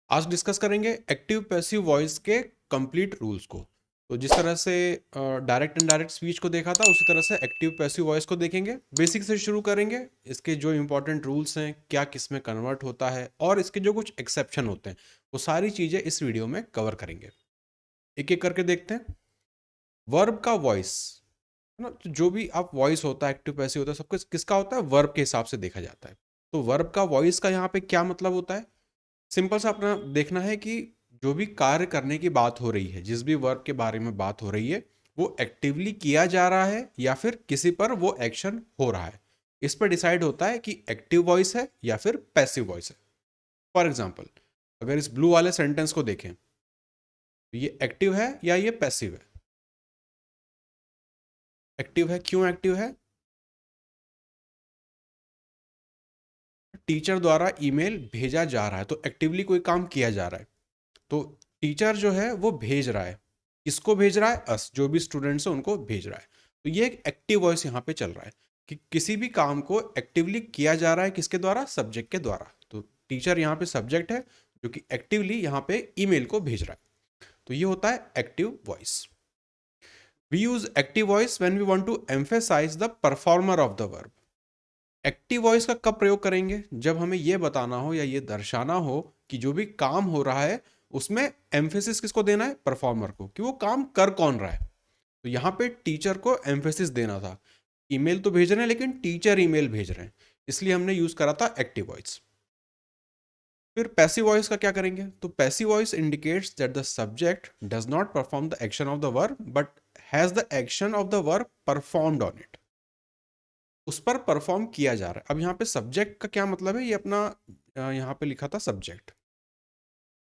आज डिस्कस करेंगे active passive voice के कंप्लीट रूल्स को। तो जिस तरह से डायरेक्ट एंड डायरेक्ट स्पीच को देखा था, उसी तरह से एक्टिव पैसिव वॉइस को देखेंगे। बेसिक से शुरू करेंगे, इसके जो इंपॉर्टेंट रूल्स हैं, क्या किस में कन्वर्ट होता है और इसके जो कुछ एक्सेप्शन होते हैं, वो सारी चीज़ें इस वीडियो में कवर करेंगे। एक एक करके देखते हैं। वर्ब का वॉइस है ना, तो जो भी आप वॉइस होता है, एक्टिव पैसिव होता है, सब कुछ किसका होता है? वर्ब के हिसाब से देखा जाता है। तो वर्ब का वॉइस का यहाँ पे क्या मतलब होता है? सिंपल सा अपना देखना है कि जो भी कार्य करने की बात हो रही है, जिस भी वर्क के बारे में बात हो रही है, वो एक्टिवली किया जा रहा है या फिर किसी पर वो एक्शन हो रहा है। इस पर डिसाइड होता है कि एक्टिव वॉइस है या फिर पैसिव वॉइस है। फॉर एग्जाम्पल, अगर इस ब्लू वाले सेंटेंस को देखें, तो ये एक्टिव है या ये पैसिव है? एक्टिव है। क्यों एक्टिव है? टीचर द्वारा ईमेल भेजा जा रहा है, तो एक्टिवली कोई काम किया जा रहा है। तो टीचर जो है वो भेज रहा है। किसको भेज रहा है? अस, जो भी स्टूडेंट्स हैं उनको भेज रहा है। तो ये एक एक्टिव वॉइस यहाँ पे चल रहा है कि किसी भी काम को एक्टिवली किया जा रहा है। किसके द्वारा? सब्जेक्ट के द्वारा। तो टीचर यहाँ पे सब्जेक्ट है जो कि एक्टिवली यहाँ पे ईमेल को भेज रहा है। तो ये होता है active voice. We use active voice when we want to emphasise the performer of the verb. Active voice का कब प्रयोग करेंगे? जब हमें यह बताना हो या ये दर्शाना हो कि जो भी काम हो रहा है उसमें एम्फेसिस किसको देना है? परफॉर्मर को, कि वो काम कर कौन रहा है। तो यहाँ पे टीचर को एम्फेसिस देना था। ईमेल तो भेज रहे हैं लेकिन टीचर ईमेल भेज रहे हैं, इसलिए हमने यूज करा था एक्टिव वॉइस। फिर पैसिव वॉइस का क्या करेंगे? तो passive voice indicates that the subject does not perform the action of the verb but has the action of the verb performed on it. उस पर परफॉर्म किया जा रहा है। अब यहाँ पे सब्जेक्ट का क्या मतलब है? ये अपना यहाँ पे लिखा था सब्जेक्ट।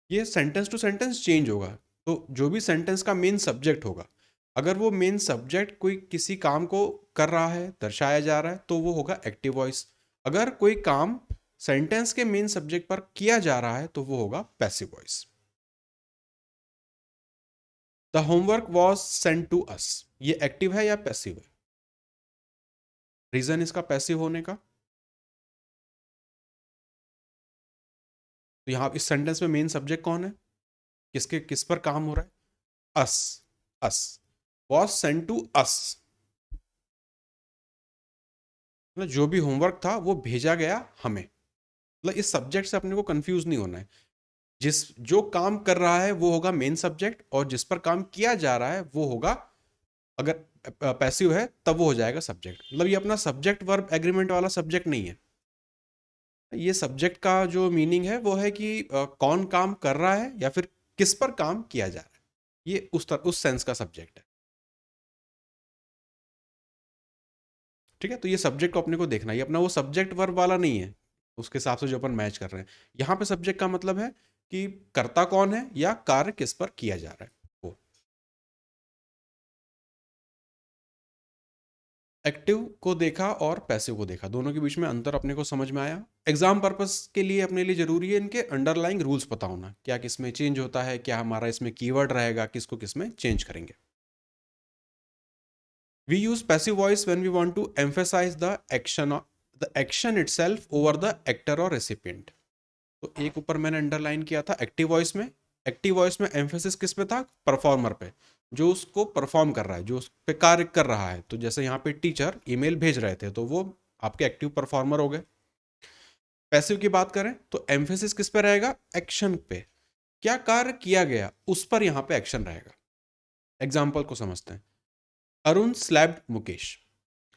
ये सेंटेंस टू सेंटेंस चेंज होगा। तो जो भी सेंटेंस का मेन सब्जेक्ट होगा, अगर वो मेन सब्जेक्ट कोई किसी काम को कर रहा है, दर्शाया जा रहा है, तो वो होगा एक्टिव वॉइस। अगर कोई काम सेंटेंस के मेन सब्जेक्ट पर किया जा रहा है तो वो होगा passive voice. The homework was send to us, ये एक्टिव है या पैसिव है? रीजन इसका पैसिव होने का, तो यहाँ इस सेंटेंस में मेन सब्जेक्ट कौन है? किसके किस पर काम हो रहा है? Us. Us was send to us, मतलब जो भी होमवर्क था वो भेजा गया हमें। मतलब इस सब्जेक्ट से अपने को कंफ्यूज नहीं होना है। जिस जो काम कर रहा है वो होगा मेन सब्जेक्ट, और जिस पर काम किया जा रहा है वो होगा, अगर पैसिव है तब वो हो जाएगा सब्जेक्ट। मतलब ये अपना सब्जेक्ट वर्ब एग्रीमेंट वाला सब्जेक्ट नहीं है। ये सब्जेक्ट का जो मीनिंग है वो है कि कौन काम कर रहा है या फिर किस पर काम किया जा रहा है। ये उस सेंस का सब्जेक्ट है। ठीक है, तो ये सब्जेक्ट को अपने को देखना, ये अपना वो सब्जेक्ट वर्ब वाला नहीं है उसके हिसाब से जो अपन मैच कर रहे हैं। यहाँ पे सब्जेक्ट का मतलब है कि कर्ता कौन है या कार्य किस पर किया जा रहा है वो। एक्टिव को देखा और पैसिव को देखा, दोनों के बीच में अंतर अपने को समझ में आया। एग्जाम पर्पस के लिए अपने लिए जरूरी है इनके अंडरलाइंग रूल्स पता होना, क्या किस में चेंज होता है, क्या हमारा इसमें कीवर्ड रहेगा, किसको किस में चेंज करेंगे। We use passive voice when we want to emphasize the action itself over the actor or recipient. तो एक ऊपर मैंने अंडरलाइन किया था एक्टिव वॉइस में। एक्टिव वॉइस में एम्फेसिस किस पे था? परफॉर्मर पे, जो उसको परफॉर्म कर रहा है, जो उस पे कार्य कर रहा है। तो जैसे यहाँ पे टीचर ईमेल भेज रहे थे तो वो आपके एक्टिव परफॉर्मर हो गए। पैसिव की बात करें तो एम्फेसिस किस पे रहेगा? एक्शन पे, क्या कार्य किया गया उस पर यहाँ पे एक्शन रहेगा। एग्जाम्पल को समझते हैं। अरुण स्लैप्ड मुकेश,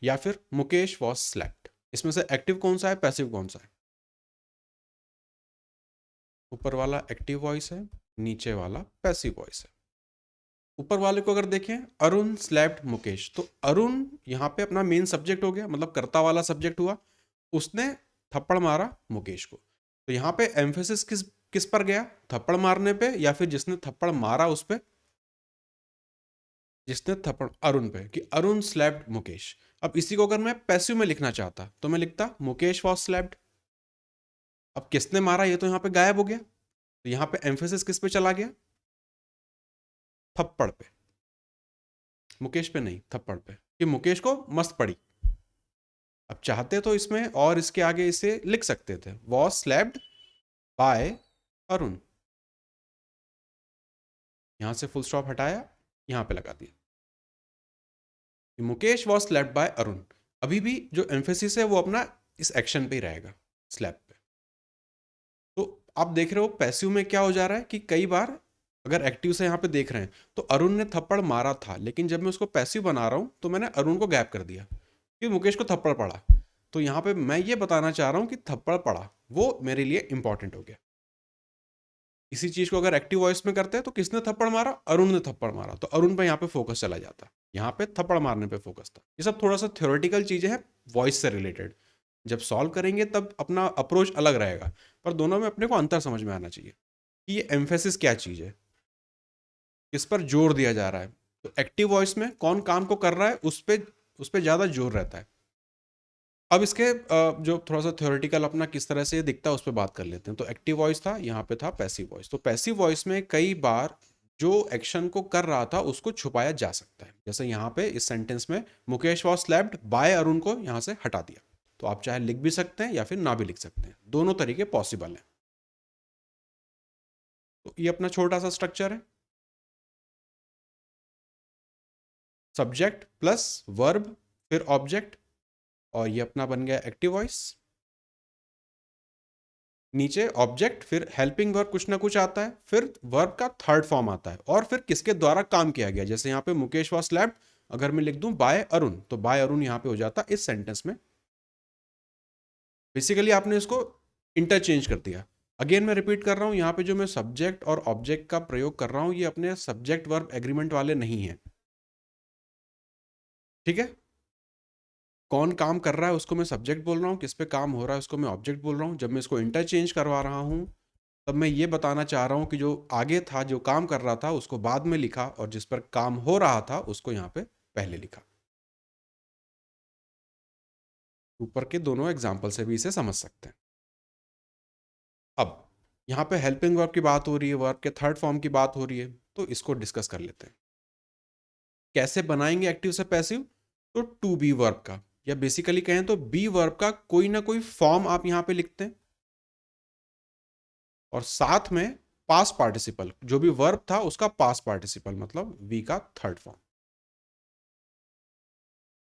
या फिर मुकेश वॉज स्लैप्ड। इसमें से एक्टिव कौन सा है, पैसिव कौन सा है? ऊपर वाला एक्टिव वॉइस है, नीचे वाला पैसिव वॉइस है। ऊपर वाले को अगर देखें, अरुण स्लैप्ड मुकेश, तो अरुण यहाँ पे अपना मेन सब्जेक्ट हो गया, मतलब कर्ता वाला सब्जेक्ट हुआ। उसने थप्पड़ मारा मुकेश को, तो यहाँ पे एम्फेसिस किस किस पर गया? थप्पड़ मारने पे, या फिर जिसने थप्पड़ मारा उस पे? जिसने थप्पड़, अरुण पे, कि अरुण स्लैप्ड मुकेश। अब इसी को अगर मैं पैसिव में लिखना चाहता तो मैं लिखता मुकेश वॉज स्लैप्ड। अब किसने मारा ये तो यहाँ पे गायब हो गया, तो यहाँ पे एम्फेसिस किस पे चला गया? थप्पड़ पे, मुकेश पे नहीं, थप्पड़ पे, कि मुकेश को मस्त पड़ी। अब चाहते तो इसमें और इसके आगे इसे लिख सकते थे, वॉज स्लैप्ड बाय अरुण। यहाँ से फुल स्टॉप हटाया, यहाँ पे लगा दिया। Mukesh was slapped by Arun, अभी भी जो एम्फेसिस है वो अपना इस एक्शन पे ही रहेगा, स्लैप पे। तो आप देख रहे हो पैसिव में क्या हो जा रहा है कि कई बार अगर एक्टिव से यहाँ पे देख रहे हैं तो अरुण ने थप्पड़ मारा था, लेकिन जब मैं उसको पैसिव बना रहा हूँ तो मैंने अरुण को गैप कर दिया कि मुकेश को थप्पड़ पड़ा। तो यहाँ पे मैं ये बताना चाह रहा हूँ कि थप्पड़ पड़ा वो मेरे लिए इंपॉर्टेंट हो गया। इसी चीज को अगर एक्टिव वॉइस में करते हैं तो किसने थप्पड़ मारा, अरुण ने थप्पड़ मारा, तो अरुण पे यहाँ पे फोकस चला जाता, यहाँ पे थप्पड़ मारने पे फोकस था। ये सब थोड़ा सा थ्योरेटिकल चीजें हैं वॉइस से रिलेटेड, जब सॉल्व करेंगे तब अपना अप्रोच अलग रहेगा, पर दोनों में अपने को अंतर समझ में आना चाहिए कि ये एम्फेसिस क्या चीज है, किस पर जोर दिया जा रहा है। तो एक्टिव वॉइस में कौन काम को कर रहा है उस पर ज्यादा जोर रहता है। अब इसके जो थोड़ा सा थ्योरेटिकल अपना किस तरह से ये दिखता है उस पर बात कर लेते हैं। तो एक्टिव वॉइस था, यहाँ पे था पैसिव वॉइस। तो पैसिव वॉइस में कई बार जो एक्शन को कर रहा था उसको छुपाया जा सकता है, जैसे यहाँ पे इस सेंटेंस में Mukesh was slapped by Arun को यहाँ से हटा दिया। तो आप चाहे लिख भी सकते हैं या फिर ना भी लिख सकते हैं, दोनों तरीके पॉसिबल हैं। तो ये अपना छोटा सा स्ट्रक्चर है, सब्जेक्ट प्लस वर्ब फिर ऑब्जेक्ट, और ये अपना बन गया एक्टिव वॉइस। नीचे ऑब्जेक्ट फिर हेल्पिंग वर्ब कुछ ना कुछ आता है, फिर वर्ब का थर्ड फॉर्म आता है और फिर किसके द्वारा काम किया गया। जैसे यहाँ पे मुकेश वॉज स्लैप्ड, अगर मैं लिख दूं बाय अरुण तो बाय अरुण यहाँ पे हो जाता इस सेंटेंस में। बेसिकली आपने इसको इंटरचेंज कर दिया। अगेन मैं रिपीट कर रहा हूं, यहाँ पे जो मैं सब्जेक्ट और ऑब्जेक्ट का प्रयोग कर रहा हूं ये अपने सब्जेक्ट वर्ब एग्रीमेंट वाले नहीं है, ठीक है। कौन काम कर रहा है उसको मैं सब्जेक्ट बोल रहा हूँ, किस पे काम हो रहा है उसको मैं ऑब्जेक्ट बोल रहा हूँ। जब मैं इसको इंटरचेंज करवा रहा हूँ तब मैं ये बताना चाह रहा हूँ कि जो आगे था, जो काम कर रहा था उसको बाद में लिखा, और जिस पर काम हो रहा था उसको यहाँ पे पहले लिखा। ऊपर के दोनों एग्जाम्पल से भी इसे समझ सकते हैं। अब यहाँ पे हेल्पिंग वर्ब की बात हो रही है, वर्ब के थर्ड फॉर्म की बात हो रही है, तो इसको डिस्कस कर लेते हैं। कैसे बनाएंगे एक्टिव से पैसिव, तो टू बी वर्ब का, या बेसिकली कहें तो बी वर्ब का कोई ना कोई फॉर्म आप यहाँ पे लिखते हैं, और साथ में पास्ट पार्टिसिपल, जो भी वर्ब था उसका पास्ट पार्टिसिपल, मतलब वी का थर्ड फॉर्म।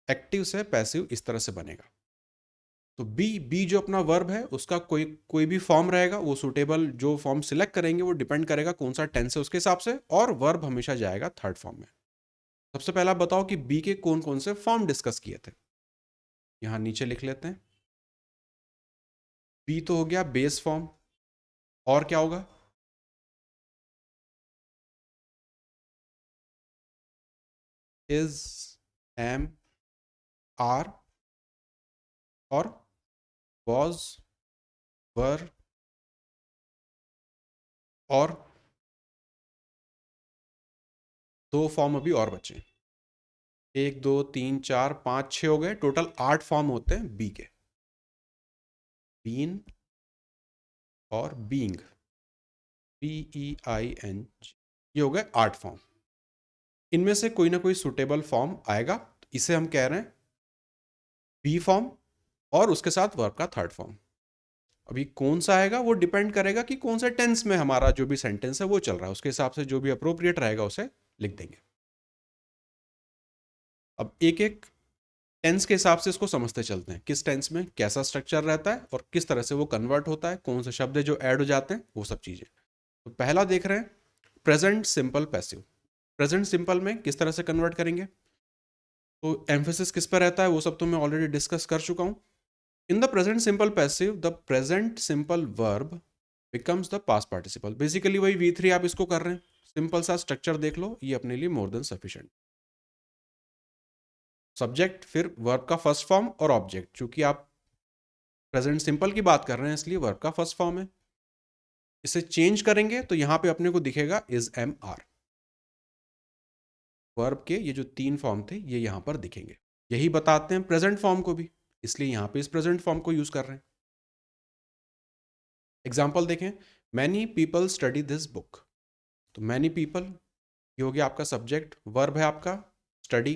एक्टिव से पैसिव इस तरह से बनेगा। तो बी जो अपना वर्ब है उसका कोई कोई भी फॉर्म रहेगा, वो सुटेबल जो फॉर्म सिलेक्ट करेंगे वो डिपेंड करेगा कौन सा टेंस है उसके हिसाब से, और वर्ब हमेशा जाएगा थर्ड फॉर्म में। सबसे पहला बताओ कि बी के कौन कौन से फॉर्म डिस्कस किए थे, यहां नीचे लिख लेते हैं। बी तो हो गया बेस फॉर्म, और क्या होगा, इज, एम, आर, और वॉज, वर, और दो फॉर्म अभी और बचे, एक दो तीन चार पाँच छः हो गए, टोटल 8 फॉर्म होते हैं बी के। बीन और बीइंग, BEING, ये हो गए 8 फॉर्म। इनमें से कोई ना कोई सुटेबल फॉर्म आएगा, तो इसे हम कह रहे हैं बी फॉर्म, और उसके साथ वर्ब का थर्ड फॉर्म। अभी कौन सा आएगा वो डिपेंड करेगा कि कौन से टेंस में हमारा जो भी सेंटेंस है वो चल रहा है, उसके हिसाब से जो भी अप्रोप्रिएट रहेगा उसे लिख देंगे। अब एक एक टेंस के हिसाब से इसको समझते चलते हैं, किस टेंस में कैसा स्ट्रक्चर रहता है और किस तरह से वो कन्वर्ट होता है, कौन से शब्द जो ऐड हो जाते हैं, वो सब चीज़ें। तो पहला देख रहे हैं present simple passive. Present simple में किस तरह से कन्वर्ट करेंगे, तो एम्फेसिस किस पर रहता है वो सब तो मैं ऑलरेडी डिस्कस कर चुका हूँ। In the present simple passive the present simple verb becomes the past participle. Basically वही V3 आप इसको कर रहे हैं, सिंपल सा स्ट्रक्चर देख लो, ये अपने लिए मोर देन सफिशिएंट। सब्जेक्ट फिर वर्ब का फर्स्ट फॉर्म और ऑब्जेक्ट, चूंकि आप प्रेजेंट सिंपल की बात कर रहे हैं इसलिए वर्ब का फर्स्ट फॉर्म है। इसे चेंज करेंगे तो यहां पे अपने को दिखेगा इज, एम, आर। वर्ब के ये जो 3 फॉर्म थे ये यहां पर दिखेंगे, यही बताते हैं प्रेजेंट फॉर्म को भी, इसलिए यहां पे इस प्रेजेंट फॉर्म को यूज कर रहे हैं। एग्जाम्पल देखें, many people study this book. तो मैनी पीपल ये हो गया आपका सब्जेक्ट, वर्ब है आपका स्टडी,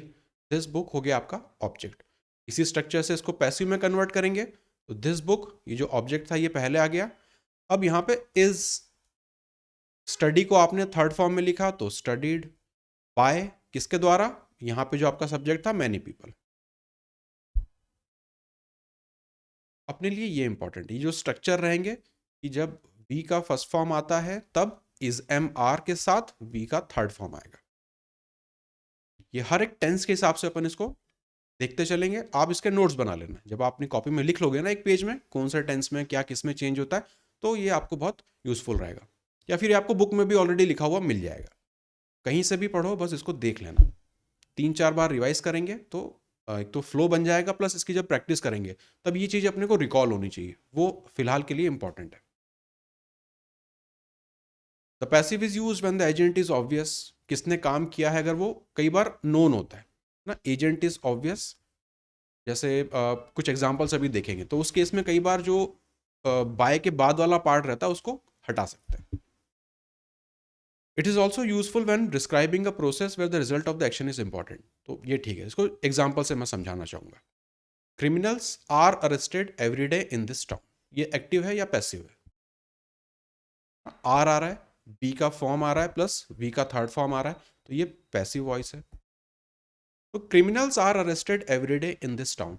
दिस बुक हो गया आपका ऑब्जेक्ट। इसी स्ट्रक्चर से इसको पैसिव में कन्वर्ट करेंगे, तो दिस बुक ये जो ऑब्जेक्ट था ये पहले आ गया। अब यहाँ पे इज स्टडी को आपने थर्ड फॉर्म में लिखा तो स्टडीड, बाय किसके द्वारा, यहां पे जो आपका सब्जेक्ट था मैनी पीपल। अपने लिए ये इंपॉर्टेंट है, ये जो स्ट्रक्चर रहेंगे कि जब वी का फर्स्ट फॉर्म आता है तब इज एम आर के साथ वी का थर्ड फॉर्म आएगा। ये हर एक टेंस के हिसाब से अपन इसको देखते चलेंगे। आप इसके नोट्स बना लेना, जब आप अपनी कॉपी में लिख लोगे ना एक पेज में कौन सा टेंस में क्या किस में चेंज होता है, तो ये आपको बहुत यूजफुल रहेगा। या फिर ये आपको बुक में भी ऑलरेडी लिखा हुआ मिल जाएगा, कहीं से भी पढ़ो, बस इसको देख लेना। 3-4 बार रिवाइज करेंगे तो एक तो फ्लो बन जाएगा, प्लस इसकी जब प्रैक्टिस करेंगे तब ये चीज़ अपने को रिकॉल होनी चाहिए, वो फिलहाल के लिए इंपॉर्टेंट है। The passive is use when the agent is obvious, किसने काम किया है अगर वो कई बार नोन होता है ना, एजेंट इज ऑब्वियस। जैसे कुछ एग्जांपल्स अभी देखेंगे तो उस केस में कई बार जो बाय के बाद वाला पार्ट रहता है उसको हटा सकते हैं। It is also useful when describing a process where the result of the action is important, तो ये ठीक है, इसको एग्जाम्पल से मैं समझाना चाहूंगा। Criminals are arrested every day in this town, ये एक्टिव है या पैसिव है? आर आ रहा है, बी का फॉर्म आ रहा है प्लस वी का थर्ड फॉर्म आ रहा है, तो ये पैसिव वॉइस है। तो criminals are arrested every day in this town,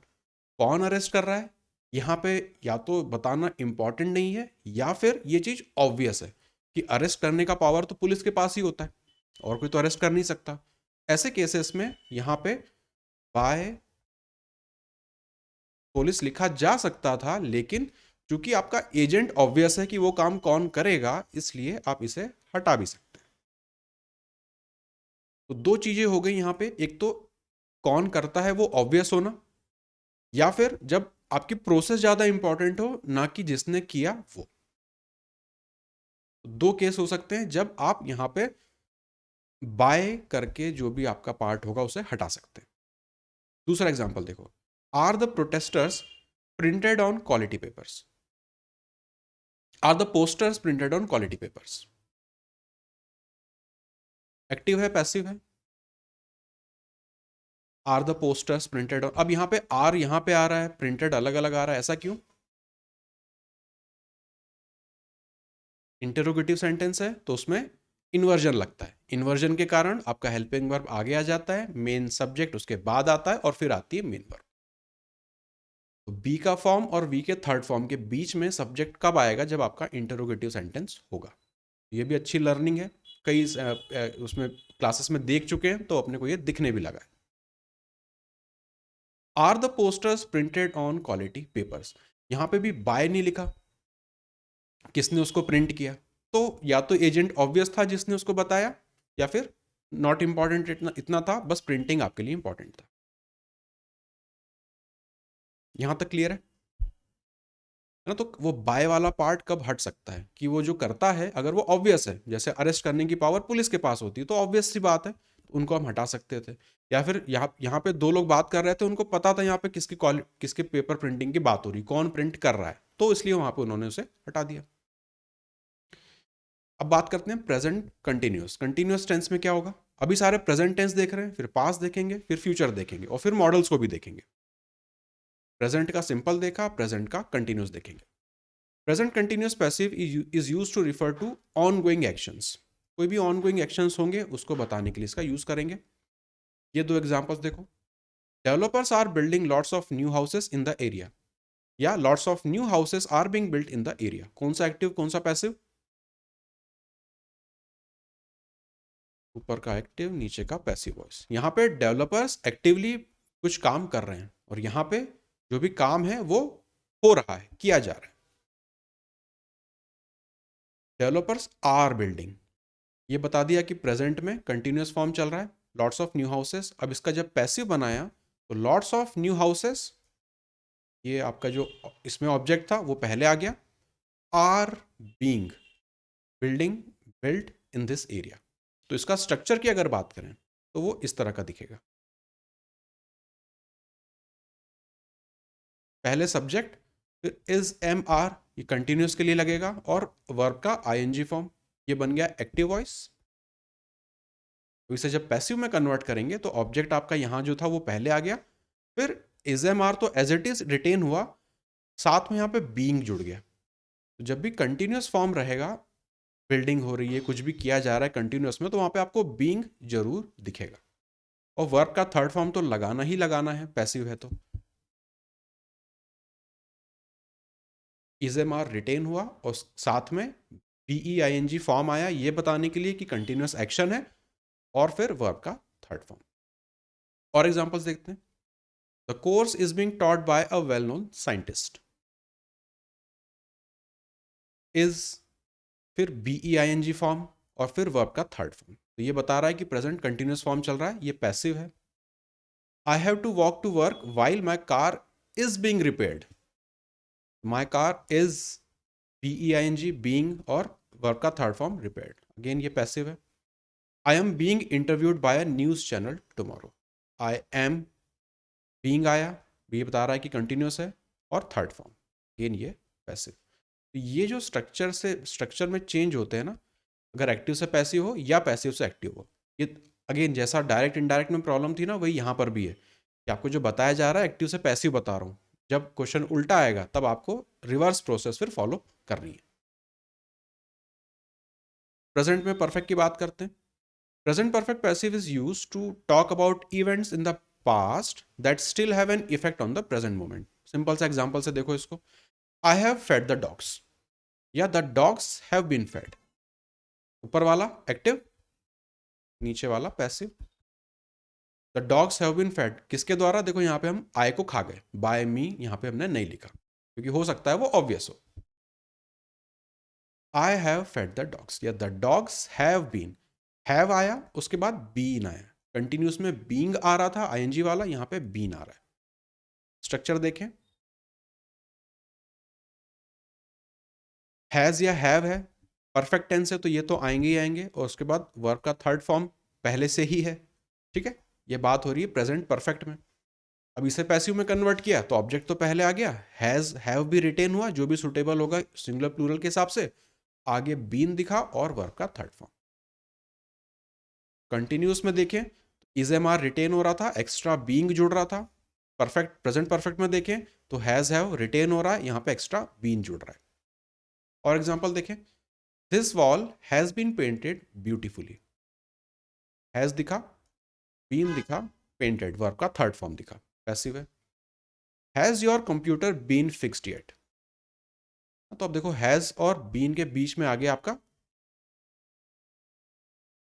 कौन अरेस्ट कर रहा है? यहाँ पे या तो बताना इंपॉर्टेंट नहीं है या फिर ये चीज ऑब्वियस है कि अरेस्ट करने का पावर तो पुलिस के पास ही होता है और कोई तो अरेस्ट कर नहीं सकता। ऐसे केसेस में यहाँ पे बाय पुलिस लिखा जा सकता था, लेकिन चूंकि आपका एजेंट ऑब्वियस है कि वो काम कौन करेगा, इसलिए आप इसे हटा भी सकते हैं। तो दो चीजें हो गई यहाँ पे, एक तो कौन करता है वो ऑब्वियस होना, या फिर जब आपकी प्रोसेस ज्यादा इंपॉर्टेंट हो ना कि जिसने किया वो। दो केस हो सकते हैं जब आप यहां पे बाय करके जो भी आपका पार्ट होगा उसे हटा सकते हैं। दूसरा एग्जांपल देखो, are the protesters printed on quality papers, are the posters printed on quality papers, active है पैसिव है? Are the posters printed on, अब यहां पे आर यहां पे आ रहा है, प्रिंटेड अलग अलग आ रहा है, ऐसा क्यों? इंटरोगेटिव सेंटेंस है तो उसमें इन्वर्जन लगता है, इन्वर्जन के कारण आपका हेल्पिंग वर्ब आगे आ जाता है, मेन सब्जेक्ट उसके बाद आता है और फिर आती है मेन वर्ब। तो बी का फॉर्म और वी के थर्ड फॉर्म के बीच में सब्जेक्ट कब आएगा? जब आपका इंटरोगेटिव सेंटेंस होगा। ये भी अच्छी लर्निंग है, कई उसमें क्लासेस में देख चुके हैं तो अपने को ये दिखने भी लगा है। Are the posters printed on quality papers, यहां पे भी बाय नहीं लिखा, किसने उसको प्रिंट किया? तो या तो एजेंट ऑब्वियस था जिसने उसको बताया, या फिर नॉट इंपॉर्टेंट, इतना इतना था, बस प्रिंटिंग आपके लिए इंपॉर्टेंट था। यहां तक क्लियर है ना? तो वो बाय वाला पार्ट कब हट सकता है कि वो जो करता है अगर वो ऑब्वियस है, जैसे अरेस्ट करने की पावर पुलिस के पास होती है तो ऑब्वियस सी बात है, उनको हम हटा सकते थे। या फिर यहाँ यहाँ पे दो लोग बात कर रहे थे, उनको पता था यहाँ पे किसके पेपर प्रिंटिंग की बात हो रही, कौन प्रिंट कर रहा है, तो इसलिए वहां पे उन्होंने उसे हटा दिया। अब बात करते हैं प्रेजेंट कंटिन्यूस। कंटिन्यूस टेंस में क्या होगा? अभी सारे प्रेजेंट टेंस देख रहे हैं, फिर पास्ट देखेंगे, फिर फ्यूचर देखेंगे और फिर मॉडल्स को भी देखेंगे। प्रेजेंट का सिंपल देखा, प्रेजेंट का कंटिन्यूस देखेंगे। Present continuous passive is use to refer to ongoing actions, कोई भी ऑन गोइंग एक्शंस होंगे उसको बताने के लिए इसका यूज करेंगे। ये दो एग्जांपल्स देखो, developers are building lots of new houses in the area, या lots of new houses are being built in the area. कौन सा एक्टिव कौन सा पैसिव? ऊपर का एक्टिव, नीचे का पैसिव वॉइस। यहाँ पे डेवलपर्स एक्टिवली कुछ काम कर रहे हैं और यहाँ पे जो भी काम है वो हो रहा है, किया जा रहा है। डेवलपर्स आर बिल्डिंग, ये बता दिया कि प्रेजेंट में कंटिन्यूअस फॉर्म चल रहा है, लॉट्स ऑफ न्यू हाउसेस। अब इसका जब पैसिव बनाया तो लॉट्स ऑफ न्यू हाउसेस, ये आपका जो इसमें ऑब्जेक्ट था वो पहले आ गया, are being building built in this area. तो इसका स्ट्रक्चर की अगर बात करें तो वो इस तरह का दिखेगा, पहले सब्जेक्ट, फिर इज एम आर, ये कंटिन्यूस के लिए लगेगा, और वर्ब का आईएनजी फॉर्म, ये बन गया एक्टिव वॉइस। तो इसे जब पैसिव में कन्वर्ट करेंगे तो ऑब्जेक्ट आपका यहां जो था वो पहले आ गया, फिर इज एम आर तो एज इट इज रिटेन हुआ, साथ में यहाँ पे बीइंग जुड़ गया। तो जब भी कंटिन्यूस फॉर्म रहेगा बिल्डिंग हो रही है, कुछ भी किया जा रहा है कंटिन्यूअस में, तो वहां पे आपको बीइंग जरूर दिखेगा। और वर्ब का थर्ड फॉर्म तो लगाना ही लगाना है, पैसिव है तो। इज एम आर रिटेन हुआ और साथ में B E I N G form आया, ये बताने के लिए कि कंटिन्यूअस एक्शन है, और फिर वर्ब का थर्ड फॉर्म। और एग्जांपल्स देखते हैं। The course is being taught by a well known scientist. Is, फिर B E I N G form, और फिर वर्ब का थर्ड फॉर्म। तो ये बता रहा है कि प्रेजेंट कंटिन्यूअस फॉर्म चल रहा है, ये पैसिव है। I have to walk to work while my car is being repaired. My car is, B E I N G, being, और वर्ब का थर्ड फॉर्म रिपेयर्ड, अगेन ये पैसिव है। I am being interviewed by a news channel tomorrow. I am, being आया, ये बता रहा है कि कंटिन्यूअस है, और थर्ड फॉर्म, अगेन ये पैसिव। तो ये जो स्ट्रक्चर में चेंज होते हैं ना, अगर एक्टिव से पैसिव हो या पैसिव से एक्टिव हो, ये अगेन जैसा डायरेक्ट इनडायरेक्ट में प्रॉब्लम थी ना, वही यहाँ पर भी है कि आपको जो बताया जा रहा है एक्टिव से पैसिव बता रहा हूँ। जब क्वेश्चन उल्टा आएगा तब आपको रिवर्स प्रोसेस फिर फॉलो करनी है। प्रेजेंट में परफेक्ट की बात करते हैं। Present perfect passive is used to talk about events in the past that still have an effect on the present moment. Simple सा एग्जांपल से देखो इसको। I have fed the dogs, या the dogs have been fed. ऊपर वाला active, नीचे वाला passive. The dogs have been fed किसके द्वारा? देखो यहाँ पे हम आई को खा गए, बाय मी यहाँ पे हमने नहीं लिखा क्योंकि हो सकता है वो ऑब्वियस हो। I have fed the dogs, या the dogs have been, have आया उसके बाद बीन आया, कंटिन्यूस में बीइंग आ रहा था आईएनजी वाला, यहाँ पे बीन आ रहा है। स्ट्रक्चर देखें, हैज या हैव है, परफेक्ट टेंस है तो ये तो आएंगे ही आएंगे, और उसके बाद वर्ब का थर्ड फॉर्म पहले से ही है। ठीक है, ये बात हो रही है प्रेजेंट परफेक्ट में। अब इसे पैसिव में कन्वर्ट किया तो ऑब्जेक्ट तो पहले आ गया, हैज हैव भी रिटेन हुआ, जो भी सुटेबल होगा सिंगुलर प्लूरल के हिसाब से, आगे बीन दिखा, और वर्ब का थर्ड फॉर्म। कंटिन्यूस में देखें, इज एम आर रिटेन हो रहा था, एक्स्ट्रा बीइंग जुड़ रहा था। परफेक्ट, प्रेजेंट परफेक्ट में देखें तो हैज हैव रिटेन हो रहा है, यहाँ पे एक्स्ट्रा बीन जुड़ रहा है। और एग्जांपल देखें, this wall has been painted beautifully. Has दिखा, बीन दिखा, पेंटेड वर्ब का थर्ड फॉर्म दिखा, पैसिव है। Has your computer been fixed yet? तो अब देखो हैज और बीन के बीच में आ गया आपका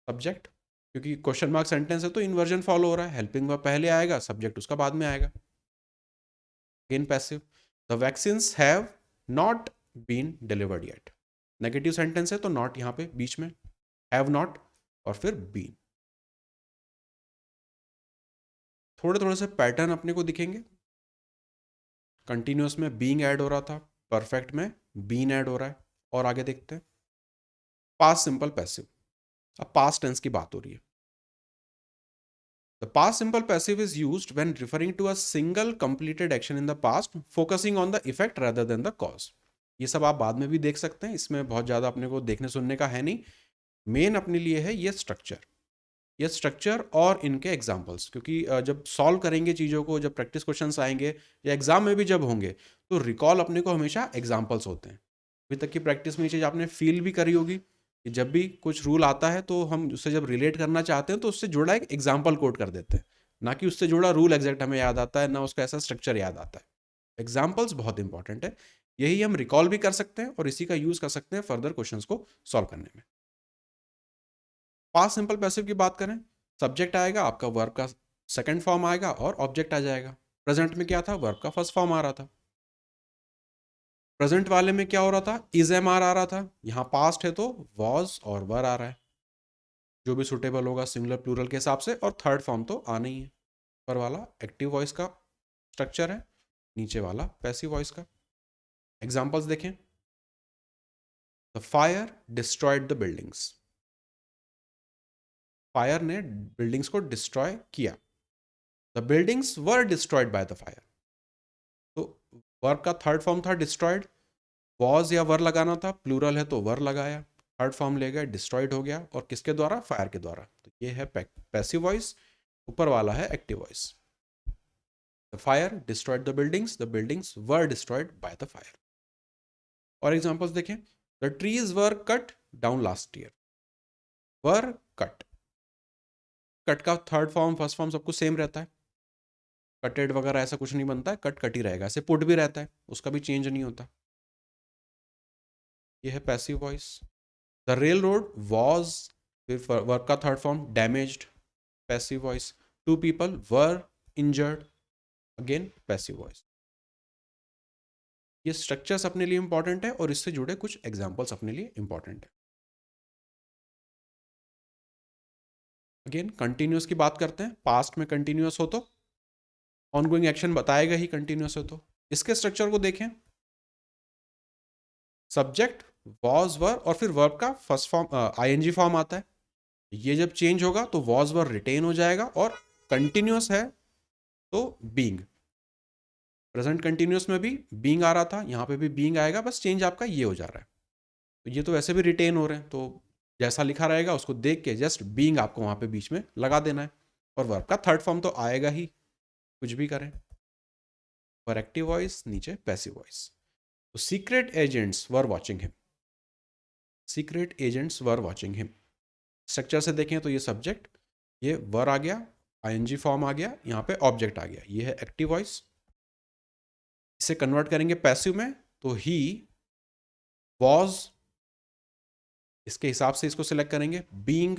सब्जेक्ट, क्योंकि क्वेश्चन मार्क सेंटेंस है तो इन्वर्जन फॉलो हो रहा है, हेल्पिंग वर्ब पहले आएगा, सब्जेक्ट उसका बाद में आएगा, again passive. The vaccines have not been delivered yet, negative sentence है तो नॉट यहाँ पे बीच में, हैव नॉट और फिर बीन। थोड़े थोड़े से पैटर्न अपने को दिखेंगे। कंटिन्यूअस में बीइंग ऐड हो रहा था, परफेक्ट में बीन ऐड हो रहा है। और आगे देखते हैं, पास्ट सिंपल पैसिव। अब पास्ट टेंस की बात हो रही है। The past simple passive is used when referring to a single completed action in the past, focusing on the effect rather than the cause. ये सब आप बाद में भी देख सकते हैं, इसमें बहुत ज़्यादा अपने को देखने सुनने का है नहीं। मेन अपने लिए है ये स्ट्रक्चर, ये स्ट्रक्चर और इनके एग्जाम्पल्स, क्योंकि जब सॉल्व करेंगे चीज़ों को, जब प्रैक्टिस क्वेश्चंस आएंगे या एग्जाम में भी जब होंगे, तो रिकॉल अपने को हमेशा एग्जाम्पल्स होते हैं। अभी तक की प्रैक्टिस में ये चीज़ आपने फील भी करी होगी कि जब भी कुछ रूल आता है तो हम उससे जब रिलेट करना चाहते हैं तो उससे जुड़ा एक एग्जाम्पल कोट कर देते हैं, ना कि उससे जुड़ा रूल एग्जैक्ट हमें याद आता है, ना उसका ऐसा स्ट्रक्चर याद आता है। एग्जाम्पल्स बहुत इंपॉर्टेंट है, यही हम रिकॉल भी कर सकते हैं और इसी का यूज कर सकते हैं फर्दर क्वेश्चंस को सॉल्व करने में। पास्ट सिंपल पैसिव की बात करें, सब्जेक्ट आएगा आपका, वर्ब का सेकंड फॉर्म आएगा और ऑब्जेक्ट आ जाएगा। प्रेजेंट में क्या था? वर्ब का फर्स्ट फॉर्म आ रहा था। प्रेजेंट वाले में क्या हो रहा था? इज एम आर आ रहा था। यहाँ पास्ट है तो वॉज और वर आ रहा है, जो भी सुटेबल होगा सिंगुलर प्लूरल के हिसाब से, और थर्ड फॉर्म तो आना ही है। ऊपर वाला एक्टिव वॉइस का स्ट्रक्चर है, नीचे वाला पैसिव वॉइस का। एग्जाम्पल्स देखें, the fire destroyed the buildings. Fire ने बिल्डिंग्स को डिस्ट्रॉय किया। The buildings were destroyed by the fire, तो वर्ब का थर्ड फॉर्म था डिस्ट्रॉयड, वॉज या वर लगाना था, प्लूरल है तो वर लगाया, थर्ड फॉर्म ले गया, डिस्ट्रॉयड हो गया, और किसके द्वारा? फायर के द्वारा। तो ये है पैसिव वॉइस, ऊपर वाला है active voice. The fire destroyed the buildings were destroyed by the fire. और एग्जांपल्स देखें, the trees were cut down last year. Were cut, cut का थर्ड फॉर्म फर्स्ट फॉर्म सब कुछ सेम रहता है, कटेड वगैरह ऐसा कुछ नहीं बनता है, कट कट ही रहेगा। ऐसे पुट भी रहता है, उसका भी चेंज नहीं होता। ये है passive voice. The railroad was, फिर वर्ब का third form damaged, passive voice. Two people were injured, again passive voice. ये स्ट्रक्चर्स अपने लिए इंपॉर्टेंट है और इससे जुड़े कुछ एग्जांपल्स अपने लिए इंपॉर्टेंट है। अगेन कंटिन्यूअस की बात करते हैं। पास्ट में कंटिन्यूअस हो तो ऑनगोइंग एक्शन बताएगा ही, कंटिन्यूअस हो तो। इसके स्ट्रक्चर को देखें, सब्जेक्ट वॉज वर और फिर वर्ब का फर्स्ट फॉर्म आईएनजी फॉर्म आता है। ये जब चेंज होगा तो वॉज वर रिटेन हो जाएगा, और कंटिन्यूअस है तो बीइंग। प्रेजेंट कंटिन्यूअस में भी बीइंग आ रहा था, यहाँ पे भी बीइंग आएगा, बस चेंज आपका ये हो जा रहा है। तो ये तो वैसे भी रिटेन हो रहे हैं, तो जैसा लिखा रहेगा उसको देख के जस्ट बीइंग आपको वहाँ पे बीच में लगा देना है। और वर्ब का थर्ड फॉर्म तो आएगा ही, कुछ भी करें। और एक्टिव वॉइस, नीचे पैसिव वॉइस। तो secret agents were watching him, secret agents were watching him. Structure से देखें तो ये सब्जेक्ट, ये वर आ गया, आईएनजी फॉर्म आ गया, यहाँ पे ऑब्जेक्ट आ गया, ये है एक्टिव वॉइस। इसे कन्वर्ट करेंगे पैसिव में तो ही वॉज, इसके हिसाब से इसको सिलेक्ट करेंगे। बीइंग,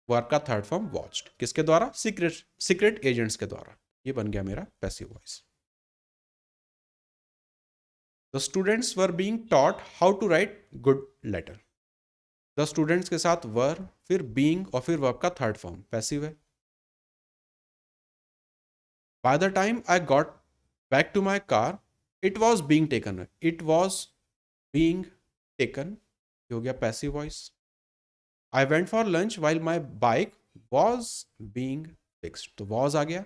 वर्ब का थर्ड फॉर्म वॉच्ड, किसके द्वारा? सीक्रेट एजेंट्स के द्वारा। ये बन गया मेरा passive voice. The students were being taught how to write good letter. The students के साथ वर, फिर बीइंग और फिर वर्ब का थर्ड फॉर्म पैसिव है। By the time I got back to my car it was being taken, it was being taken, ये हो गया passive voice. I went for lunch while my bike was being fixed, तो was आ गया,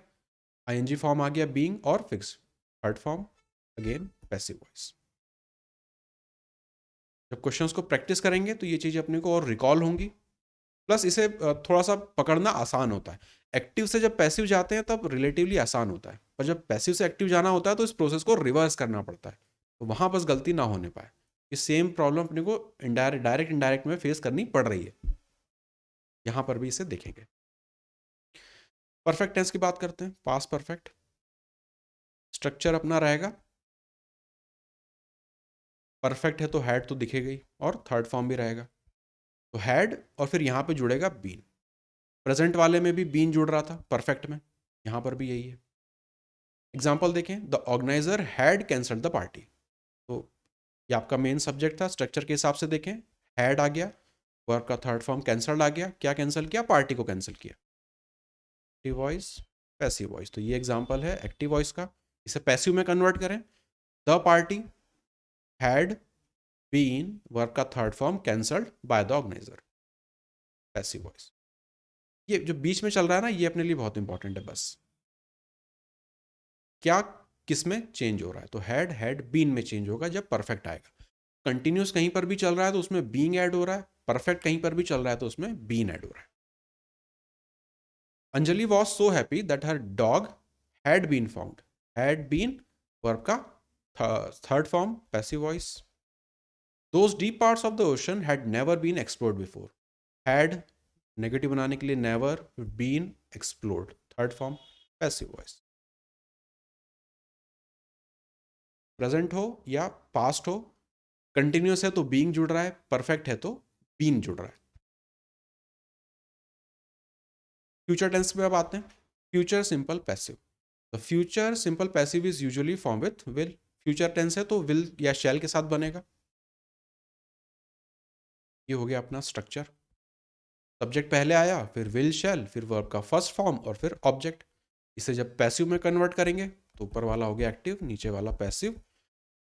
I N G form आ गया being और fix, third form, again passive voice. जब questions को प्रैक्टिस करेंगे तो ये चीज़ अपने को और रिकॉल होंगी, प्लस इसे थोड़ा सा पकड़ना आसान होता है। एक्टिव से जब पैसिव जाते हैं तब रिलेटिवली आसान होता है, पर जब पैसिव से एक्टिव जाना होता है तो इस प्रोसेस को रिवर्स करना पड़ता है, तो वहाँ बस गलती ना होने पाए। ये सेम प्रॉब्लम अपने को डायरेक्ट इनडायरेक्ट में फेस करनी पड़ रही है, यहाँ पर भी इसे देखेंगे। परफेक्ट टेंस की बात करते हैं, पास्ट परफेक्ट। स्ट्रक्चर अपना रहेगा, परफेक्ट है तो हैड तो दिखेगा ही, और थर्ड फॉर्म भी रहेगा, तो हैड और फिर यहाँ पे जुड़ेगा बीन। प्रेजेंट वाले में भी बीन जुड़ रहा था परफेक्ट में, यहाँ पर भी यही है। एग्जाम्पल देखें, the organiser had cancelled the party, तो ये आपका मेन सब्जेक्ट था। स्ट्रक्चर के हिसाब से देखें, हैड आ गया, वर्ब का थर्ड फॉर्म कैंसल्ड आ गया, क्या कैंसिल किया? पार्टी को कैंसिल किया। एक्टिव वॉइस, पैसिव वॉइस, तो ये एग्जाम्पल है एक्टिव वॉइस का। इसे पैसिव में कन्वर्ट करें, the party had been, verb का third form cancelled by the organiser, passive voice. ये जो बीच में चल रहा है ना, ये अपने लिए बहुत इंपॉर्टेंट है। बस क्या किस में चेंज हो रहा है, तो हैड बीन में चेंज होगा जब परफेक्ट आएगा। कंटिन्यूस कहीं पर भी चल रहा है तो उसमें बीइंग ऐड हो रहा है, परफेक्ट कहीं पर भी चल रहा है तो उसमें बीन ऐड हो रहा है। Anjali was so happy that her dog had been found, had been verb का third form passive voice. Those deep parts of the ocean had never been explored before, had negative बनाने के लिए never, been explored, third form passive voice. Present हो या past हो, continuous है तो being जुड़ रहा है, परफेक्ट है तो बीन जुड़ रहा है। फ्यूचर टेंस पे अब आते हैं, future simple passive. The future simple passive is usually form with will, future tense है तो विल या शैल के साथ बनेगा। ये हो गया अपना स्ट्रक्चर। सब्जेक्ट पहले आया, फिर विल शैल, फिर वर्ब का फर्स्ट फॉर्म और फिर ऑब्जेक्ट। इसे जब पैसिव में कन्वर्ट करेंगे तो ऊपर वाला हो गया एक्टिव, नीचे वाला पैसिव।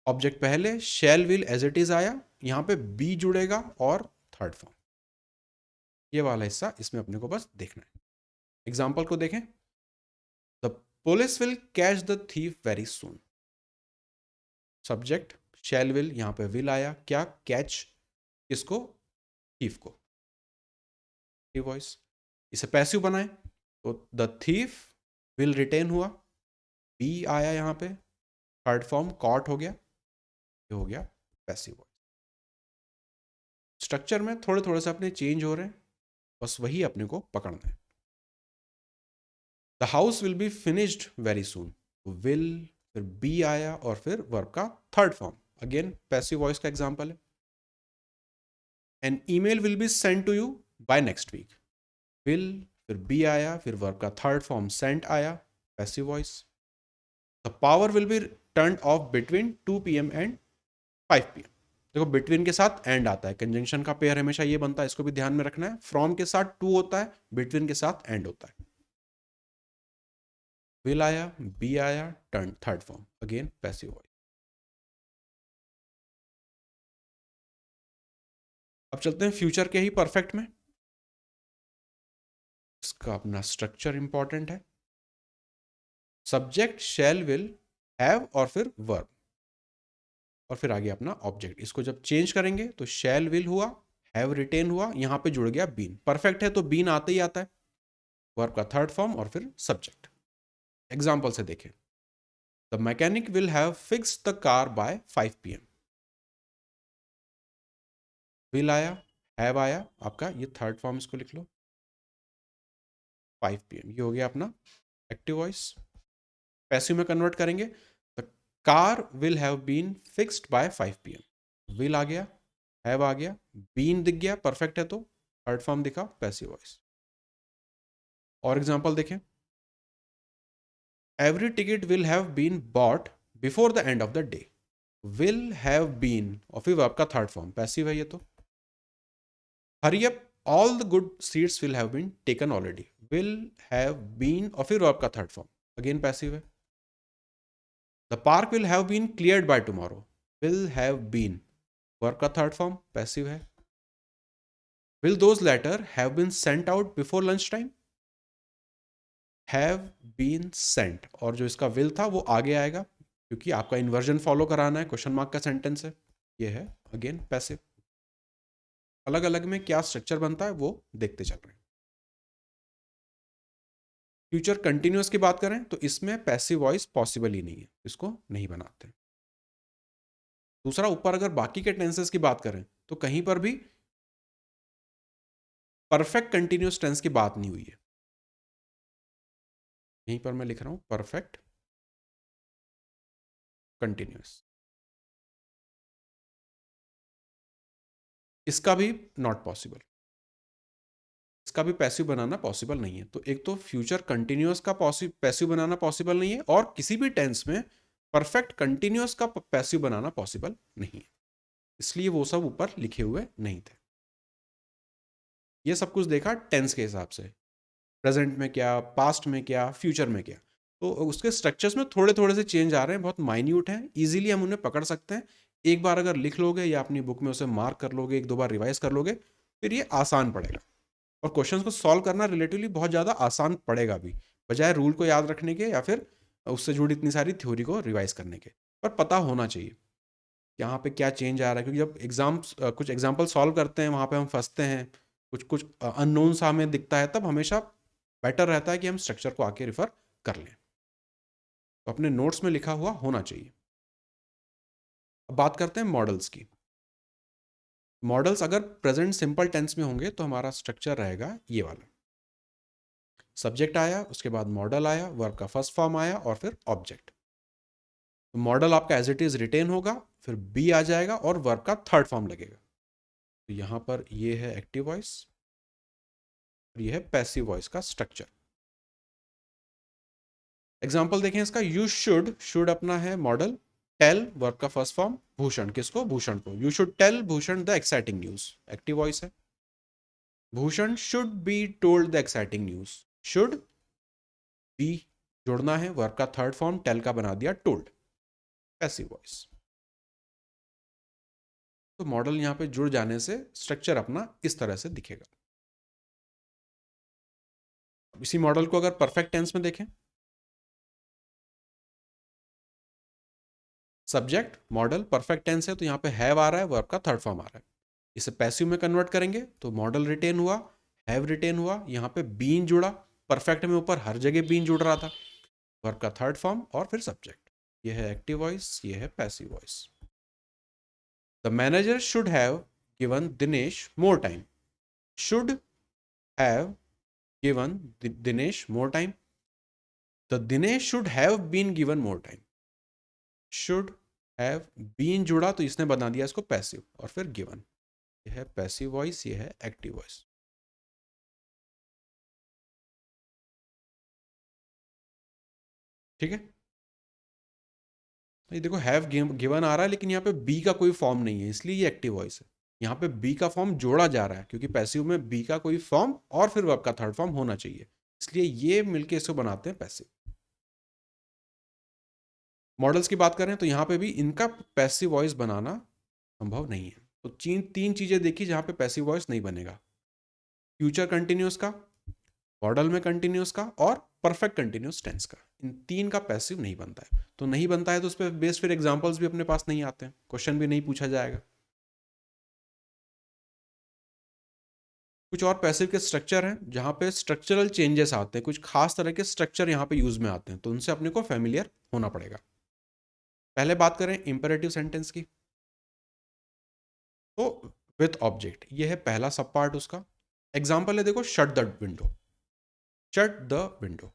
ऑब्जेक्ट पहले, shall will as it is आया, यहाँ पे बी जुड़ेगा और थर्ड फॉर्म। ये वाला हिस्सा इसमें अपने को बस देखना है। एग्जाम्पल को देखें, the police will catch the thief very soon. Subject shell will, यहाँ पे विल आया, क्या? कैच, किसको? थीफ को, वॉइस। इसे पैसिव बनाए तो द थीफ विल रिटेन हुआ, बी आया यहाँ पे, थर्ड फॉर्म कॉट हो गया, ये हो गया पैसिव वॉइस। स्ट्रक्चर में थोड़े थोड़े से अपने चेंज हो रहे हैं, बस वही अपने को पकड़ना है। The house will be finished very soon, will, फिर बी आया और फिर वर्ब का third form, again passive voice का एग्जांपल है। An email will be send to you by next week, will, फिर बी आया, फिर वर्ब का थर्ड फॉर्म सेंट आया, passive voice. The power will be turn off between 2 PM and 5 PM। देखो between के साथ एंड आता है, कंजंक्शन का पेयर हमेशा ये बनता है, इसको भी ध्यान में रखना है। फ्रॉम के साथ टू होता है, बिटवीन के साथ एंड होता है। विल आया, बी आया, turn third form, again passive voice. अब चलते हैं फ्यूचर के ही परफेक्ट में। इसका अपना स्ट्रक्चर इंपॉर्टेंट है। सब्जेक्ट शैल विल हैव और फिर वर्ब और फिर आगे अपना ऑब्जेक्ट। इसको जब चेंज करेंगे तो शैल विल हुआ, हैव रिटेन हुआ, यहां पे जुड़ गया बीन। परफेक्ट है तो बीन आते ही आता है, वर्ब का थर्ड फॉर्म और फिर सब्जेक्ट। एग्जाम्पल से देखें, the mechanic will have fix the car by 5 PM। Will आया, हैव आया, आपका ये थर्ड फॉर्म, इसको लिख लो 5 PM। ये हो गया अपना एक्टिव वॉइस। पैसिव में कन्वर्ट करेंगे, the car will have been fixed by 5 PM। Will आ गया, हैव आ गया, बीन दिख गया, परफेक्ट है तो थर्ड फॉर्म दिखा, पैसिव वॉइस। और एग्जांपल देखें, every ticket will have been bought before the end of the day. Will have been और फिर वर्ब का थर्ड फॉर्म, पैसिव है ये तो। Hurry up, all the good seats will have been taken already. Will have been और फिर verb का third form, again passive है। The park will have been cleared by tomorrow. Will have been, verb का third form, passive है। Will those letter have been sent out before lunch time. Have been sent और जो इसका will था वो आगे आएगा क्योंकि आपका इन्वर्जन फॉलो कराना है, क्वेश्चन मार्क का सेंटेंस है, ये है अगेन पैसिव। अलग अलग में क्या स्ट्रक्चर बनता है वो देखते चल रहे हैं। फ्यूचर कंटिन्यूअस की बात करें तो इसमें पैसिव वॉइस पॉसिबल ही नहीं है, इसको नहीं बनाते। दूसरा, ऊपर अगर बाकी के टेंसेस की बात करें तो कहीं पर भी परफेक्ट कंटिन्यूअस टेंस की बात नहीं हुई है। यहीं पर मैं लिख रहा हूं परफेक्ट कंटिन्यूअस, इसका भी नॉट पॉसिबल, इसका भी पैसिव बनाना पॉसिबल नहीं है। तो एक तो फ्यूचर कंटिन्यूअस का पैसिव बनाना पॉसिबल नहीं है और किसी भी टेंस में परफेक्ट कंटिन्यूअस का पैसिव बनाना पॉसिबल नहीं है, इसलिए वो सब ऊपर लिखे हुए नहीं थे। ये सब कुछ देखा टेंस के हिसाब से, प्रेजेंट में क्या, पास्ट में क्या, फ्यूचर में क्या। तो उसके स्ट्रक्चर्स में थोड़े थोड़े से चेंज आ रहे हैं, बहुत माइन्यूट हैं, इजीली हम उन्हें पकड़ सकते हैं। एक बार अगर लिख लोगे या अपनी बुक में उसे मार्क कर लोगे, एक दो बार रिवाइज कर लोगे, फिर ये आसान पड़ेगा और क्वेश्चंस को सॉल्व करना रिलेटिवली बहुत ज़्यादा आसान पड़ेगा भी, बजाय रूल को याद रखने के या फिर उससे जुड़ी इतनी सारी थ्योरी को रिवाइज करने के। पर पता होना चाहिए यहाँ पे क्या चेंज आ रहा है, क्योंकि जब कुछ एग्जाम्पल सॉल्व करते हैं वहाँ पे हम फंसते हैं, कुछ कुछ अननोन सा हमें दिखता है, तब हमेशा बेटर रहता है कि हम स्ट्रक्चर को आके रिफर कर लें। तो अपने नोट्स में लिखा हुआ होना चाहिए। अब बात करते हैं मॉडल्स की। मॉडल्स अगर प्रेजेंट सिंपल टेंस में होंगे तो हमारा स्ट्रक्चर रहेगा ये वाला, सब्जेक्ट आया, उसके बाद मॉडल आया, वर्ब का फर्स्ट फॉर्म आया और फिर ऑब्जेक्ट। तो मॉडल आपका एज इट इज रिटेन होगा, फिर बी आ जाएगा और वर्ब का थर्ड फॉर्म लगेगा। तो यहां पर ये है एक्टिव वॉइस और ये है पैसिव वॉइस का स्ट्रक्चर। एग्जाम्पल देखें इसका, यू शुड अपना है मॉडल, टेल वर्ब का फर्स्ट फॉर्म, भूषण, किसको, भूषण को, you should tell Bhushan the exciting news, active voice है। Bhushan should be told the exciting news, should be जोड़ना है, वर्ब का थर्ड फॉर्म टेल का बना दिया टोल्ड, पैसिव वॉइस। तो मॉडल यहां पे जुड़ जाने से स्ट्रक्चर अपना इस तरह से दिखेगा। इसी मॉडल को अगर परफेक्ट टेंस में देखें, सब्जेक्ट मॉडल परफेक्ट टेंस है तो यहाँ पे हैव आ रहा है, वर्ब का थर्ड फॉर्म आ रहा है। इसे पैसिव में कन्वर्ट करेंगे तो मॉडल रिटेन हुआ, हैव रिटेन हुआ, यहाँ पे बीन जुड़ा, परफेक्ट में ऊपर हर जगह बीन जुड़ रहा था, वर्ब का थर्ड फॉर्म और फिर सब्जेक्ट। ये है एक्टिव वॉइस, ये है passive voice. The manager should have given Dinesh more time. Should have given Dinesh more time. The Dinesh should have been given more time. Should have been जुड़ा तो इसने बना दिया इसको पैसिव और फिर given. ये है पैसिव वॉइस, ये है एक्टिव वॉइस. ठीक है. ये देखो हैव गिवन आ रहा है लेकिन यहाँ पे बी का कोई फॉर्म नहीं है, इसलिए ये एक्टिव वॉइस है. यहाँ पे बी का फॉर्म जोड़ा जा रहा है क्योंकि पैसिव में बी का कोई फॉर्म और फिर वर्ब का थर्ड फॉर्म होना चाहिए, इसलिए ये मिलके इसको बनाते हैं पैसिव. मॉडल्स की बात करें तो यहाँ पे भी इनका पैसिव वॉइस बनाना संभव नहीं है. तो तीन चीजें देखी जहाँ पे पैसिव वॉइस नहीं बनेगा. फ्यूचर कंटिन्यूस का, मॉडल में कंटिन्यूस का और परफेक्ट कंटिन्यूस टेंस का. इन तीन का पैसिव नहीं बनता है. तो नहीं बनता है तो उस पर बेस्ड फिर एग्जांपल्स भी अपने पास नहीं आते हैं, क्वेश्चन भी नहीं पूछा जाएगा. कुछ और पैसिव के स्ट्रक्चर हैं जहां पे स्ट्रक्चरल चेंजेस आते हैं, कुछ खास तरह के स्ट्रक्चर यहाँ पे यूज में आते हैं, तो उनसे अपने को फेमिलियर होना पड़ेगा. पहले बात करें इंपेरेटिव सेंटेंस की. तो विथ ऑब्जेक्ट, ये है पहला सब पार्ट उसका. एग्जाम्पल है देखो, shut the window. Shut the window,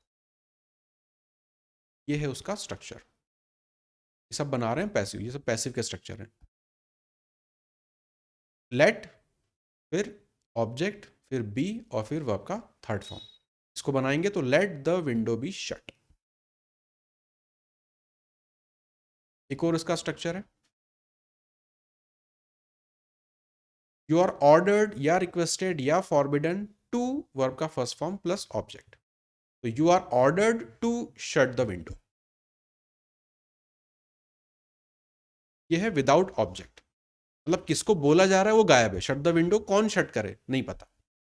ये है उसका स्ट्रक्चर. ये सब बना रहे हैं पैसिव, ये सब पैसिव के स्ट्रक्चर हैं. लेट, फिर ऑब्जेक्ट, फिर बी और फिर वर्ब का थर्ड फॉर्म. इसको बनाएंगे तो let the window be shut. एक और इसका स्ट्रक्चर है, यू आर ऑर्डर्ड या रिक्वेस्टेड या फॉरबिडन टू, वर्ब का फर्स्ट फॉर्म प्लस ऑब्जेक्ट. तो you are ordered to shut the window, ये है विदाउट ऑब्जेक्ट. मतलब किसको बोला जा रहा है वो गायब है. शट द विंडो कौन शट करे नहीं पता,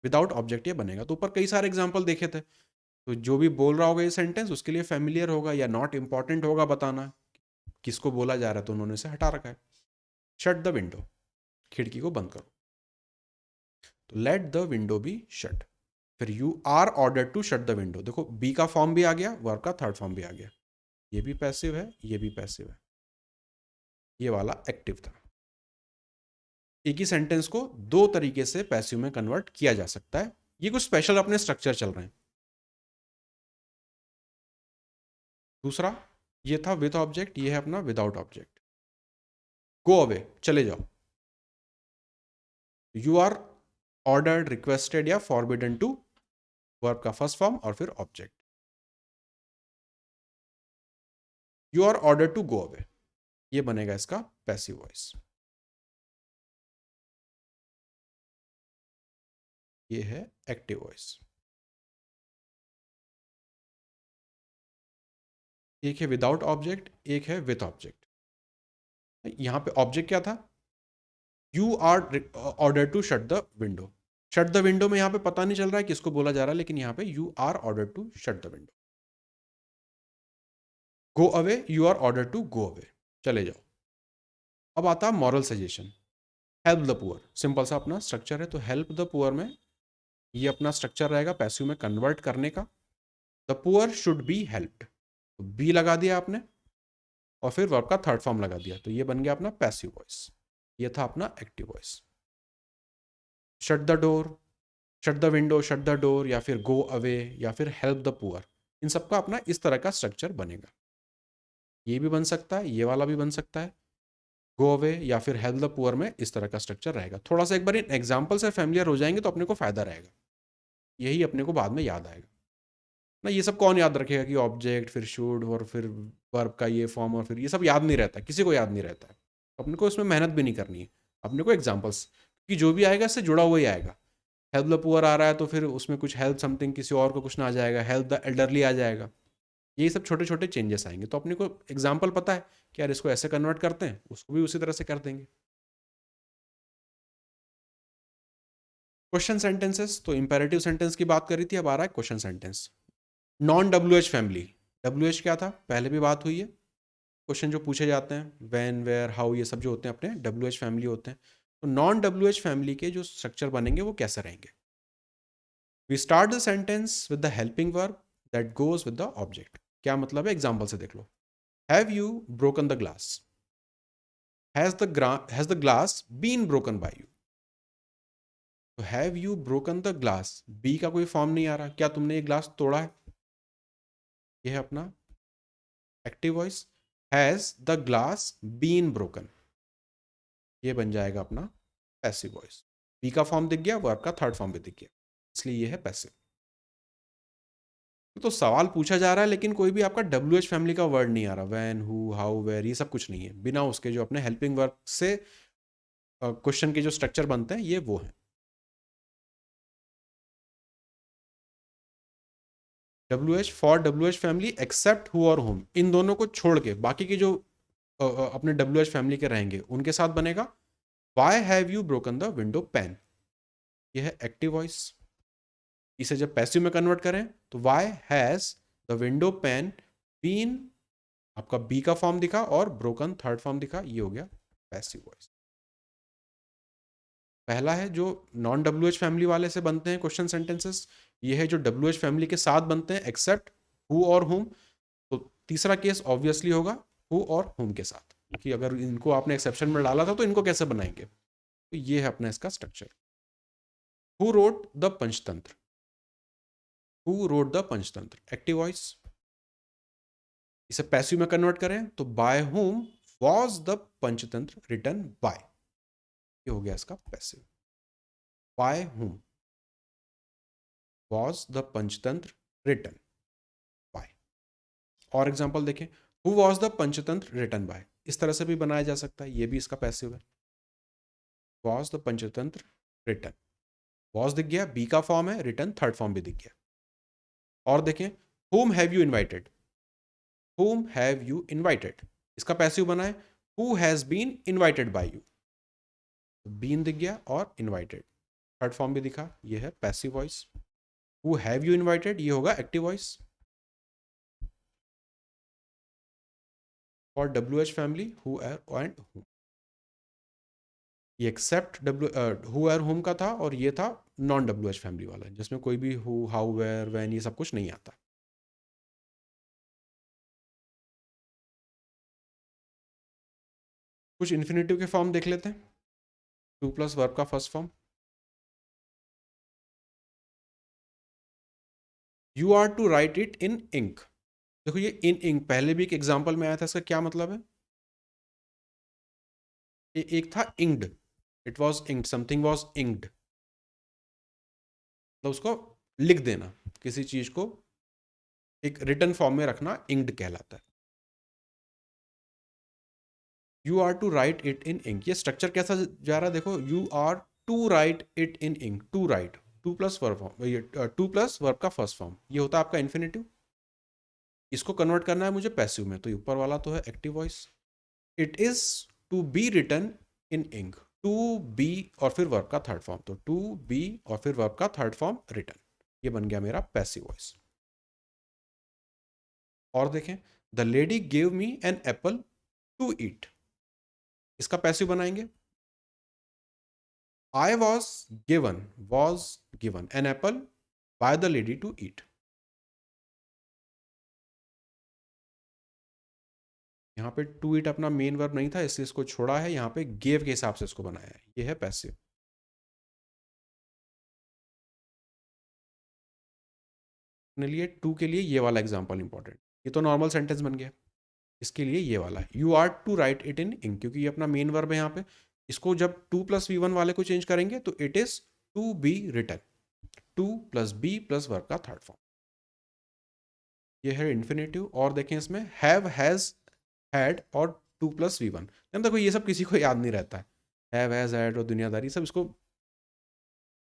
विदाउट ऑब्जेक्ट ये बनेगा. तो ऊपर कई सारे एग्जांपल देखे थे, तो जो भी बोल रहा होगा ये सेंटेंस उसके लिए फेमिलियर होगा या नॉट इंपॉर्टेंट होगा बताना किसको बोला जा रहा है, तो उन्होंने से हटा रखा है. शट द विंडो, खिड़की को बंद करो. तो let the window be shut. फिर you are order to shut the window. देखो बी का फॉर्म भी आ गया, वर्ब का थर्ड फॉर्म भी आ गया. ये भी पैसिव है, ये भी पैसिव है. ये वाला एक्टिव था. एक ही सेंटेंस को दो तरीके से पैसिव में कन्वर्ट किया जा सकता है. ये कुछ स्पेशल अपने स्ट्रक्चर चल रहे हैं. दूसरा ये था विद ऑब्जेक्ट, ये है अपना विदाउट ऑब्जेक्ट. गो अवे, चले जाओ. यू आर ऑर्डर्ड, रिक्वेस्टेड या फॉरबिडन टू, वर्ब का फर्स्ट फॉर्म और फिर object. You are order to go away, ये बनेगा इसका पैसिव वॉइस. ये है एक्टिव वॉइस. एक है विदाउट ऑब्जेक्ट, एक है विथ ऑब्जेक्ट. यहां पे ऑब्जेक्ट क्या था, you are order to shut the window. Shut the window में यहां पे पता नहीं चल रहा है किसको बोला जा रहा है, लेकिन यहां पे you are order to shut the window. Go away, you are order to go away, चले जाओ. अब आता moral suggestion. Help the poor, simple सा अपना स्ट्रक्चर है. तो हेल्प द पुअर में ये अपना स्ट्रक्चर रहेगा पैसिव में कन्वर्ट करने का. The poor should be helped, तो बी लगा दिया आपने और फिर वर्ब का थर्ड फॉर्म लगा दिया, तो ये बन गया अपना पैसिव वॉइस. ये था अपना active voice. Shut the door, shut the window, shut the door, या फिर गो अवे, या फिर हेल्प द पुअर. इन सबका अपना इस तरह का स्ट्रक्चर बनेगा. ये भी बन सकता है, ये वाला भी बन सकता है. गो अवे या फिर हेल्प द पुअर में इस तरह का स्ट्रक्चर रहेगा. थोड़ा सा एक बार इन एग्जाम्पल से फैमिलियर हो जाएंगे तो अपने को फायदा रहेगा. यही अपने को बाद में याद आएगा ना. ये सब कौन याद रखेगा कि ऑब्जेक्ट फिर शुड और फिर वर्ब का ये फॉर्म और फिर ये सब याद नहीं रहता, किसी को याद नहीं रहता है. अपने को इसमें मेहनत भी नहीं करनी है. अपने को एग्जाम्पल्स कि जो भी आएगा इससे जुड़ा हुआ ही आएगा. हेल्प द पुअर आ रहा है तो फिर उसमें कुछ हेल्प समथिंग किसी और को कुछ ना आ जाएगा, हेल्प द एल्डरली आ जाएगा. यही सब छोटे छोटे चेंजेस आएंगे. तो अपने को एग्जाम्पल पता है कि यार इसको ऐसे कन्वर्ट करते हैं, उसको भी उसी तरह से कर देंगे. क्वेश्चन सेंटेंसेस, तो इंपेरेटिव सेंटेंस की बात करी थी, अब आ रहा है question sentence. Non W H family. W H क्या था, पहले भी बात हुई है. क्वेश्चन जो पूछे जाते हैं व्हेन, वेयर, हाउ, ये सब जो होते हैं अपने डब्ल्यू एच फैमिली होते हैं. तो नॉन डब्ल्यू एच फैमिली के जो स्ट्रक्चर बनेंगे वो कैसे रहेंगे. We start the sentence with the helping verb that goes with the object. क्या मतलब है, एग्जाम्पल से देख लो. Have you broken the glass, has the glass been broken by you. तो have you broken the glass, be का कोई form नहीं आ रहा, क्या तुमने ये ग्लास तोड़ा है? ये है अपना active voice. Has the glass been broken, ये बन जाएगा अपना पैसिव वॉइस। बी का फॉर्म दिख गया, वर्ब का थर्ड फॉर्म भी दिख गया, इसलिए ये है पैसिव। तो सवाल पूछा जा रहा है लेकिन कोई भी आपका डब्ल्यू एच फैमिली का वर्ड नहीं आ रहा, वैन, हु, हाउ, वेयर, ये सब कुछ नहीं है। बिना उसके जो अपने हेल्पिंग वर्ब से क्वेश्चन के जो स्ट्रक्चर बनते हैं ये वो है। W H for W H family except who और होम, इन दोनों को छोड़ के बाकी के जो अपने डब्ल्यू एच फैमिली के रहेंगे उनके साथ बनेगा why have you broken the window pan, ये है एक्टिव वॉइस। इसे जब पैसिव में कन्वर्ट करें तो why has the window pane been, आपका बी का फॉर्म दिखा और ब्रोकन थर्ड फॉर्म दिखा, ये हो गया पैसिव वॉइस। पहला है जो नॉन डब्ल्यू एच फैमिली वाले से बनते हैं क्वेश्चन सेंटेंसेस, ये है जो डब्ल्यू एच फैमिली के साथ बनते हैं एक्सेप्ट हु और हुम। तो तीसरा केस ऑब्वियसली होगा हु और हुम के साथ, कि अगर इनको आपने एक्सेप्शन में डाला था तो इनको कैसे बनाएंगे। तो ये है अपना इसका structure. Who wrote the Panchatantra, who wrote the Panchatantra active voice. इसे पैसिव में कन्वर्ट करें तो by whom was the Panchatantra written by, ये हो गया इसका passive. By whom was the Panchatantra written by. और एग्जांपल देखें, who was the Panchatantra written by, इस तरह से भी बनाया जा सकता है, ये भी इसका पैसिव है। Was the Panchatantra written, was दिख गया, बी का फॉर्म है, रिटन थर्ड फॉर्म भी दिख गया। और देखें, whom have you invited, whom have you invited, इसका पैसिव बना है who has been invited by you, been दिख गया और इनवाइटेड थर्ड फॉर्म भी दिखा, ये है passive voice. who have you invited, ये होगा active voice. For W H family who and whom, ये एक्सेप्ट डब्ल्यू हु और whom का था, और ये था नॉन डब्ल्यू एच फैमिली वाला जिसमें कोई भी हु, हाउ, वेयर, व्हेन ये सब कुछ नहीं आता। कुछ इन्फिनेटिव के फॉर्म देख लेते हैं। टू प्लस वर्ब का first form, you are to write it in ink. देखो ये इन इंक पहले भी एक एग्जांपल में आया था, इसका क्या मतलब है? एक था inked, it was inked, something was inked, तो उसको लिख देना, किसी चीज को एक रिटन फॉर्म में रखना इंक्ड कहलाता है। You are to write it in ink, ये स्ट्रक्चर कैसा जा रहा है देखो, you are to write it in ink, to write, to plus verb form, ये टू प्लस वर्ब का फर्स्ट फॉर्म, ये होता है आपका इन्फिनेटिव। इसको कन्वर्ट करना है मुझे पैसिव में, तो ऊपर वाला तो है active voice. It is to be written in ink, to be और फिर वर्ब का थर्ड फॉर्म, तो टू बी और फिर वर्ब का थर्ड फॉर्म रिटन, ये बन गया मेरा पैसिव वॉइस। और देखें, the lady gave me an apple to eat, इसका पैसिव बनाएंगे, I was given an apple by the lady to eat. यहाँ पे टू ईट अपना मेन वर्ब नहीं था इसलिए इसको छोड़ा है, यहाँ पे गेव के हिसाब से इसको बनाया है, ये है पैसिव। अपने लिए टू के लिए ये वाला एग्जाम्पल इंपॉर्टेंट, ये तो नॉर्मल सेंटेंस बन गया, इसके लिए ये वाला you are to write it in ink, क्योंकि ये अपना मेन वर्ब है यहाँ पे। इसको जब टू प्लस वी वन वाले को चेंज करेंगे तो it is to be written, to plus be plus verb का थर्ड फॉर्म, ये है इन्फिनेटिव। और देखें इसमें हैव, हैज, हैड और टू प्लस वी वन, देखो ये सब किसी को याद नहीं रहता है, हैव, हैज, हैड और दुनियादारी सब, इसको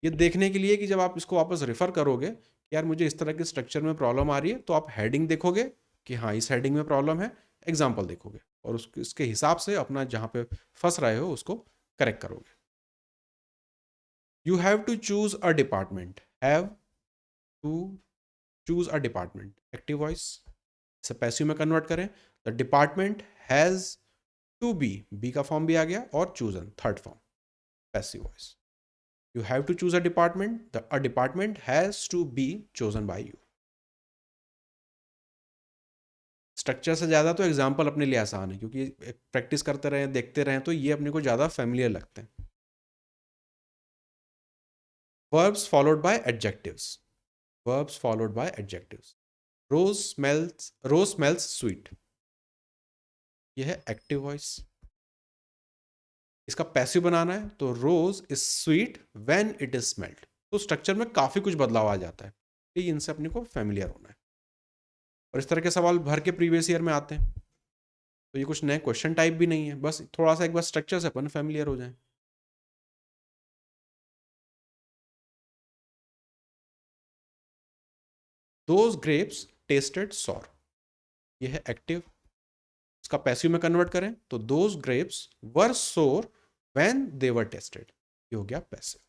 ये देखने के लिए कि जब आप इसको वापस रेफर करोगे कि यार मुझे इस तरह के स्ट्रक्चर में प्रॉब्लम आ रही है, तो आप हेडिंग देखोगे कि हाँ इस हेडिंग में प्रॉब्लम है, एग्जाम्पल देखोगे और उसके हिसाब से अपना जहाँ पे फंस रहे हो उसको करेक्ट करोगे। You have to choose a department, have to choose a department active voice, इसे पैसिव में कन्वर्ट करें, the department has to be का फॉर्म भी आ गया और chosen third form, passive voice. You have to choose a department, a department has to be chosen by you। Structure से ज़्यादा तो एग्जाम्पल अपने लिए आसान है, क्योंकि प्रैक्टिस करते रहें, देखते रहें, तो ये अपने को ज़्यादा फैमिलियर लगते हैं। Verbs followed by adjectives. Verbs followed by adjectives. Rose smells sweet. यह है एक्टिव वॉइस. इसका पैसिव बनाना है तो rose is sweet when it is smelled. तो स्ट्रक्चर में काफी कुछ बदलाव आ जाता है. तो इनसे अपने को फेमिलियर होना है. और इस तरह के सवाल भर के प्रीवियस ईयर में आते हैं. तो ये कुछ नए क्वेश्चन टाइप भी नहीं है, बस थोड़ा सा एक बार स्ट्रक्चर से अपन फेमिलियर हो जाए. Those grapes tasted sour. ये है एक्टिव. इसका पैसिव में कन्वर्ट करें तो दोज ग्रेप्स वर सोर व्हेन दे वर टेस्टेड. ये हो गया पैसिव.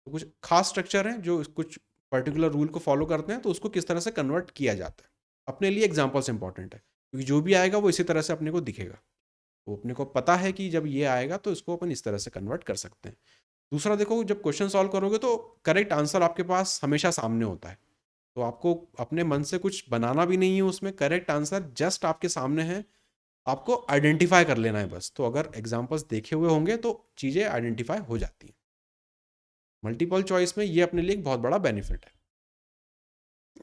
तो कुछ खास स्ट्रक्चर हैं जो कुछ पर्टिकुलर रूल को फॉलो करते हैं, तो उसको किस तरह से कन्वर्ट किया जाता है. अपने लिए एग्जाम्पल्स इंपॉर्टेंट है, क्योंकि जो भी आएगा वो इसी तरह से अपने को दिखेगा. तो अपने को पता है कि जब ये आएगा तो इसको अपन इस तरह से कन्वर्ट कर सकते हैं. दूसरा देखो, जब क्वेश्चन सॉल्व करोगे तो करेक्ट आंसर आपके पास हमेशा सामने होता है. तो आपको अपने मन से कुछ बनाना भी नहीं है, उसमें करेक्ट आंसर जस्ट आपके सामने है. आपको आइडेंटिफाई कर लेना है बस. तो अगर एग्जाम्पल्स देखे हुए होंगे तो चीज़ें आइडेंटिफाई हो जाती हैं. मल्टीपल चॉइस में ये अपने लिए एक बहुत बड़ा बेनिफिट है.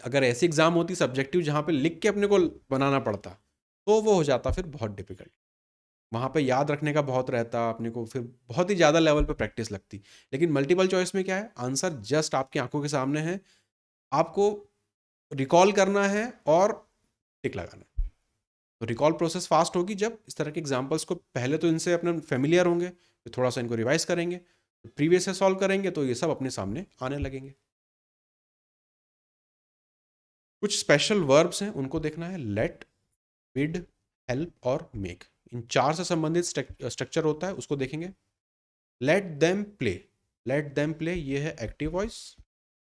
अगर ऐसी एग्जाम होती सब्जेक्टिव जहाँ पे लिख के अपने को बनाना पड़ता, तो वो हो जाता फिर बहुत डिफिकल्ट. वहाँ पे याद रखने का बहुत रहता अपने को, फिर बहुत ही ज़्यादा लेवल पे प्रैक्टिस लगती. लेकिन मल्टीपल चॉइस में क्या है, आंसर जस्ट आपकी आंखों के सामने है. आपको रिकॉल करना है और टिक लगाना है. तो रिकॉल प्रोसेस फास्ट होगी जब इस तरह के एग्जाम्पल्स को पहले तो इनसे अपने फेमिलियर होंगे, फिर थोड़ा सा इनको रिवाइज करेंगे, प्रीवियस से सॉल्व करेंगे तो ये सब अपने सामने आने लगेंगे. कुछ स्पेशल वर्ब्स हैं, उनको देखना है. लेट, बिड, हेल्प और मेक. इन चार से संबंधित स्ट्रक्चर होता है, उसको देखेंगे. Let them play. Let them play ये है एक्टिव वॉइस.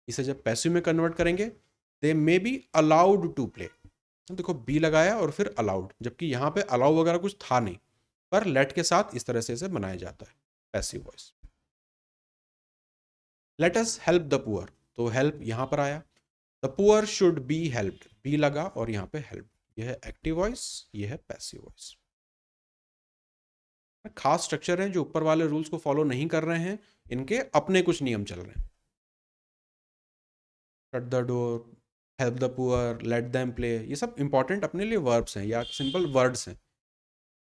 इसे जब पैसिव में कन्वर्ट करेंगे, they may be allowed to play. देखो बी लगाया और फिर अलाउड, जबकि यहाँ पे अलाउ वगैरह कुछ था नहीं, पर लेट के साथ इस तरह से इसे बनाया जाता है. Passive voice. Let us help the poor. तो हेल्प यहाँ पर आया. The poor should be helped. Be लगा और यहाँ पे हेल्प. यह है एक्टिव वॉइस, यह है पैसिव वॉइस. खास स्ट्रक्चर है जो ऊपर वाले रूल्स को फॉलो नहीं कर रहे हैं, इनके अपने कुछ नियम चल रहे हैं. Shut the door, help the poor, let them play, ये सब इंपॉर्टेंट अपने लिए वर्ब्स हैं या सिंपल वर्ड्स हैं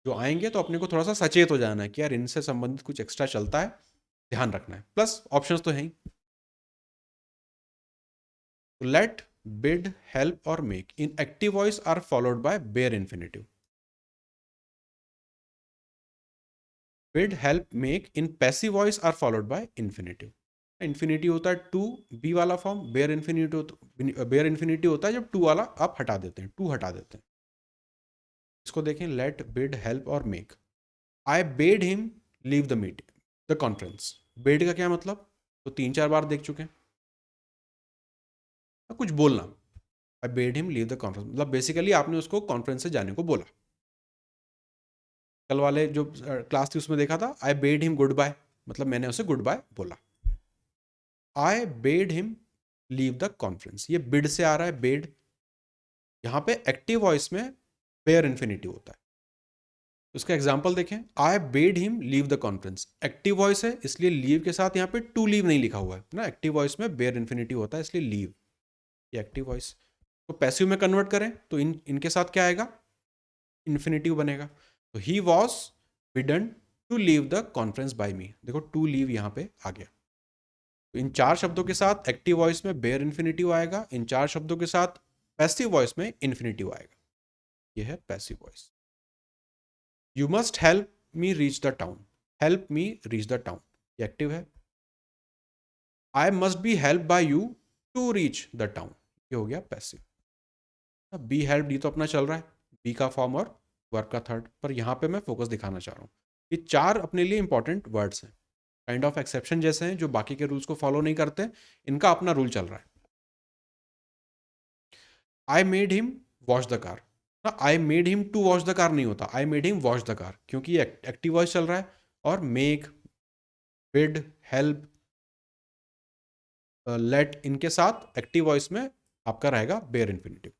जो आएंगे. तो अपने को थोड़ा सा सचेत हो जाना है कि यार इनसे संबंधित कुछ एक्स्ट्रा चलता है, ध्यान रखना है. प्लस ऑप्शंस तो हैं ही. लेट, बिड, हेल्प और make in active voice are followed by bare infinitive. Bid, help, make in passive voice are followed by infinitive. Infinity होता है टू, बी वाला फॉर्म. बेयर इन्फिनिटी होता है जब टू वाला आप हटा देते हैं, टू हटा देते हैं. इसको देखें. लेट, बिड, हेल्प और make. I bade him leave the meeting, the conference. Bed का क्या मतलब, तो तीन चार बार देख चुके हैं. कुछ बोलना. I bade him leave the conference मतलब बेसिकली आपने उसको कॉन्फ्रेंस से जाने को बोला. कल वाले जो क्लास थी उसमें देखा था, I bade him goodbye, मतलब मैंने उसे गुड बाय बोला. I bade him leave the conference, ये बिड से आ रहा है. बेड यहाँ पे एक्टिव वॉइस में बेयर इन्फिनिटी होता है. उसका एग्जाम्पल देखें. I bade him leave the conference. Active voice है इसलिए लीव के साथ यहाँ पे टू लीव नहीं लिखा हुआ है ना. एक्टिव वॉइस में बेयर इन्फिनिटी होता है इसलिए लीव, ये एक्टिव वॉइस. तो पैसिव में कन्वर्ट करें तो इनके साथ क्या आएगा, इन्फिनिटिव बनेगा. तो he was bidden to leave the conference by me. देखो टू लीव यहाँ पे आ गया. तो इन चार शब्दों के साथ एक्टिव वॉइस में बेयर इन्फिनिटिव आएगा. इन चार शब्दों के साथ पैसिव वॉइस में इन्फिनिटिव आएगा. यह है passive voice. You must help me reach the town. Help me reach the town, ये एक्टिव है. I must be help by you to reach the town, ये हो गया पैसिव. बी हेल्प, डी तो अपना चल रहा है, बी का फॉर्म और वर्ब का थर्ड, पर यहाँ पे मैं फोकस दिखाना चाह रहा हूँ. ये चार अपने लिए इंपॉर्टेंट वर्ड्स हैं, काइंड ऑफ एक्सेप्शन जैसे हैं जो बाकी के रूल्स को फॉलो नहीं करते. इनका अपना रूल चल रहा है. I made him wash the car. I made him to wash the car नहीं होता, I made him wash the car, क्योंकि ये एक्टिव वॉइस चल रहा है. और मेक, बिड, हेल्प, लेट, इनके साथ एक्टिव वॉइस में आपका रहेगा bare infinitive.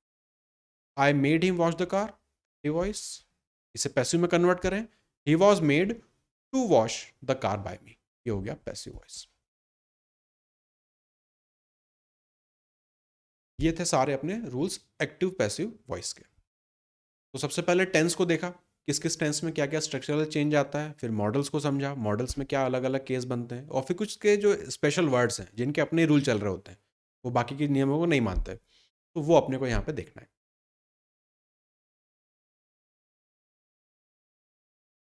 I made him wash the car, active voice. इसे पैसिव में कन्वर्ट करें. He was made to wash the car by me, ये हो गया पैसिव वॉइस. ये थे सारे अपने रूल्स एक्टिव पैसिव वॉइस के। तो सबसे पहले टेंस को देखा, किस किस टेंस में क्या क्या स्ट्रक्चरल चेंज आता है, फिर मॉडल्स को समझा, मॉडल्स में क्या अलग अलग केस बनते हैं, और फिर कुछ के जो स्पेशल वर्ड्स हैं जिनके अपने रूल चल रहे होते हैं, वो बाकी के नियमों को नहीं मानते, तो वो अपने को यहाँ पे देखना है।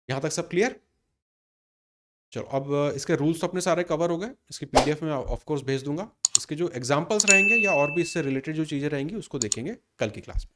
यहाँ तक सब क्लियर? चलो अब इसके रूल्स तो अपने सारे कवर हो गए, इसकी पीडीएफ में ऑफ कोर्स भेज दूंगा। इसके जो एग्जांपल्स रहेंगे या और भी इससे रिलेटेड जो चीज़ें रहेंगी उसको देखेंगे कल की क्लास में।